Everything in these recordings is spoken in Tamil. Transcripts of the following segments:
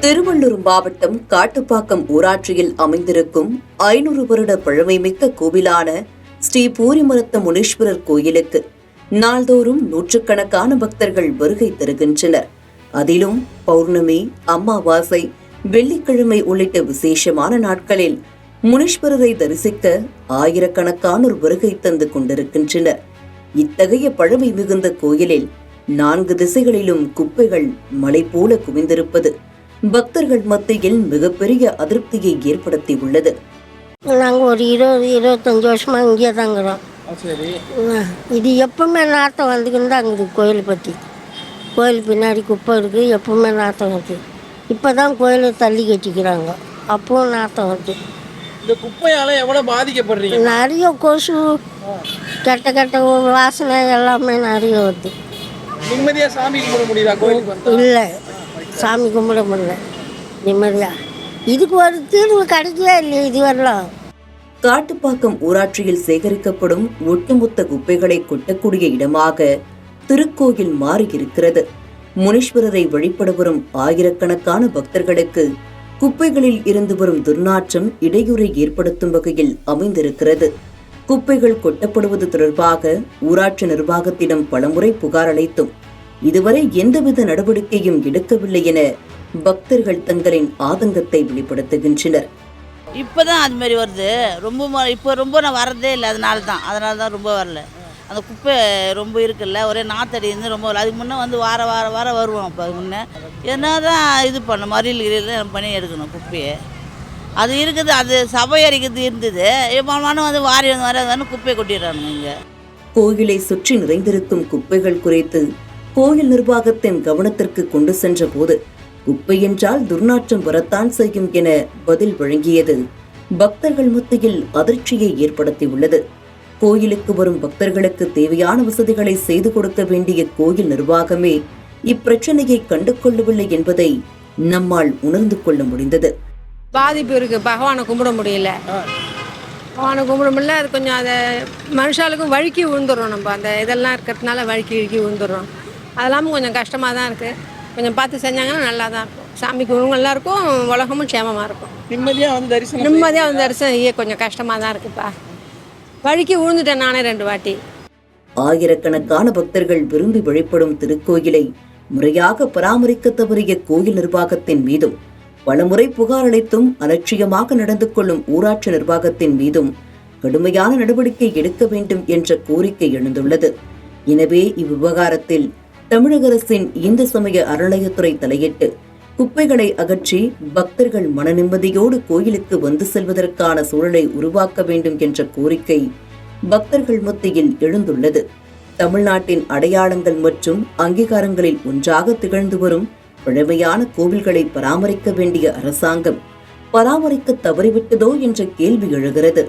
திருவள்ளூர் மாவட்டம் காட்டுப்பாக்கம் ஊராட்சியில் அமைந்திருக்கும் 500 வருட பழமைமிக்க கோவிலான ஸ்ரீ பூரிமரத்த முனீஸ்வரர் கோயிலுக்கு நாள்தோறும் நூற்றுக்கணக்கான பக்தர்கள் வருகை தருகின்றனர். அதிலும் பௌர்ணமி, அமாவாசை, வெள்ளிக்கிழமை உள்ளிட்ட விசேஷமான நாட்களில் முனீஸ்வரரை தரிசிக்க ஆயிரக்கணக்கானோர் வருகை தந்து கொண்டிருக்கின்றனர். இத்தகைய பழமை மிகுந்த கோயிலில் 4 திசைகளிலும் குப்பைகள் மலை போல குவிந்திருப்பது பக்தர்கள் மத்தியில் மிகப்பெரிய அதிருப்தியை ஏற்படுத்தியுள்ளது. நாங்கள் ஒரு 20-25 வருஷமாக இங்கே தாங்கிறோம். இது எப்பவுமே நாட்டம் வந்துக்கின்னு தான் இருக்குது. கோயில் பின்னாடி குப்பை இருக்குது, எப்பவுமே நாட்டம் வருது. இப்போ தான் கோயிலை தள்ளி கட்டிக்கிறாங்க, அப்பவும் நாட்டம் வருது. இந்த குப்பையால எவ்வளவு பாதிக்கப்படுறீங்க? நிறைய கொசு, கெட்ட வாசனை எல்லாமே நிறைய வருது. நிம்மதியா சாமி கும்பிட முடியல கோயிலுக்கு? இல்லை, சாமி கும்பிட முடியல நிம்மதியா. இதுக்கு ஒரு தீர்வு கிடைக்கவே இல்லை இது வரலாம். காட்டுப்பாக்கம் ஊராட்சியில் சேகரிக்கப்படும் ஒட்டுமொத்த குப்பைகளை கொட்டக்கூடிய இடமாக திருக்கோயில் மாறியிருக்கிறது. முனீஸ்வரரை வழிபட வரும் ஆயிரக்கணக்கான பக்தர்களுக்கு குப்பைகளில் இருந்து வரும் துர்நாற்றம் இடையூறை ஏற்படுத்தும் வகையில் அமைந்திருக்கிறது. குப்பைகள் கொட்டப்படுவது தொடர்பாக ஊராட்சி நிர்வாகத்திடம் பலமுறை புகார் அளித்தும் இதுவரை எந்தவித நடவடிக்கையும் எடுக்கவில்லை என பக்தர்கள் தங்களின் ஆதங்கத்தை வெளிப்படுத்துகின்றனர். இப்போதான் அது மாதிரி வருது. இப்போ ரொம்ப நான் வரதே இல்லை. அதனால தான் ரொம்ப வரல. அந்த குப்பை ரொம்ப இருக்குல்ல, ஒரே நாத்தடி இருந்து ரொம்ப வரல. அதுக்கு முன்னே வந்து வார வருவோம். அப்போ அது முன்னே என்ன தான் இது பண்ண மறியல் நம்ம பண்ணி எடுக்கணும் குப்பையை. அது இருக்குது, அது சபை அரிக்கிறது இருந்தது. இப்போ வந்து வர குப்பையை கொட்டிடுறானுங்க. இங்கே கோயிலை சுற்றி நிறைந்திருக்கும் குப்பைகள் குறித்து கோயில் நிர்வாகத்தின் கவனத்திற்கு கொண்டு சென்ற போது குப்பை என்றால் துர்நாற்றம் வரத்தான் செய்யும் என பதில் வழங்கியது பக்தர்கள் மத்தியில் அதிர்ச்சியை ஏற்படுத்தியுள்ளது. கோயிலுக்கு வரும் பக்தர்களுக்கு தேவையான வசதிகளை செய்து கொடுக்க வேண்டிய கோயில் நிர்வாகமே இப்பிரச்சனையை கண்டு கொள்ளவில்லை என்பதை நம்மால் உணர்ந்து கொள்ள முடிந்தது. பாதிப்பு இருக்கு, பகவானை கும்பிட முடியல. அது கொஞ்சம் அதை மனுஷாலுக்கும் வழுக்கி விழுந்துடுறோம். நம்ம அந்த இதெல்லாம் இருக்கிறதுனால வழுக்கி விழுந்துடுறோம். அதெல்லாம் கொஞ்சம் கஷ்டமாக தான் இருக்குது. கொஞ்சம் பார்த்து செஞ்சாங்கன்னா நல்லா தான் இருக்கும். சாமிக்கு நல்லா இருக்கும், உலகமும் க்ஷேமமாக இருக்கும். நிம்மதியாக வந்து தரிசனம் கொஞ்சம் கஷ்டமாக தான் இருக்குப்பா. வழுக்கி விழுந்துட்டேன் நானே 2 வாட்டி. ஆயிரக்கணக்கான பக்தர்கள் விரும்பி வழிபடும் திருக்கோயிலை முறையாக பராமரிக்க தவறிய கோயில் நிர்வாகத்தின் மீதும் பலமுறை புகார் அளித்தும் அலட்சியமாக நடந்து கொள்ளும் ஊராட்சி நிர்வாகத்தின் மீதும் கடுமையான நடவடிக்கை எடுக்க வேண்டும் என்ற கோரிக்கை எழுந்துள்ளது. எனவே இவ்விவகாரத்தில் தமிழக அரசின் இந்து சமய அறநிலையத்துறை தலையிட்டு குப்பைகளை அகற்றி பக்தர்கள் மனநிம்மதியோடு கோயிலுக்கு வந்து செல்வதற்கான சூழலை உருவாக்க வேண்டும் என்ற கோரிக்கை பக்தர்கள் மத்தியில் எழுந்துள்ளது. தமிழ்நாட்டின் அடையாளங்கள் மற்றும் அங்கீகாரங்களில் ஒன்றாக திகழ்ந்து வரும் பழமையான கோவில்களை பராமரிக்க வேண்டிய அரசாங்கம் பராமரிக்க தவறிவிட்டதோ என்ற கேள்வி எழுகிறது.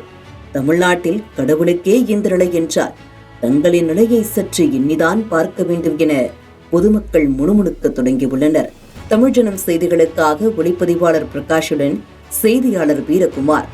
தமிழ்நாட்டில் கடவுளுக்கே இந்த நிலை என்றால் தங்களின் நிலையை சற்று எண்ணிதான் பார்க்க வேண்டும் என பொதுமக்கள் முணுமுணுக்க தொடங்கியுள்ளனர். தமிழ்ஜனம் செய்திகளுக்காக ஒளிப்பதிவாளர் பிரகாஷுடன் செய்தியாளர் வீரகுமார்.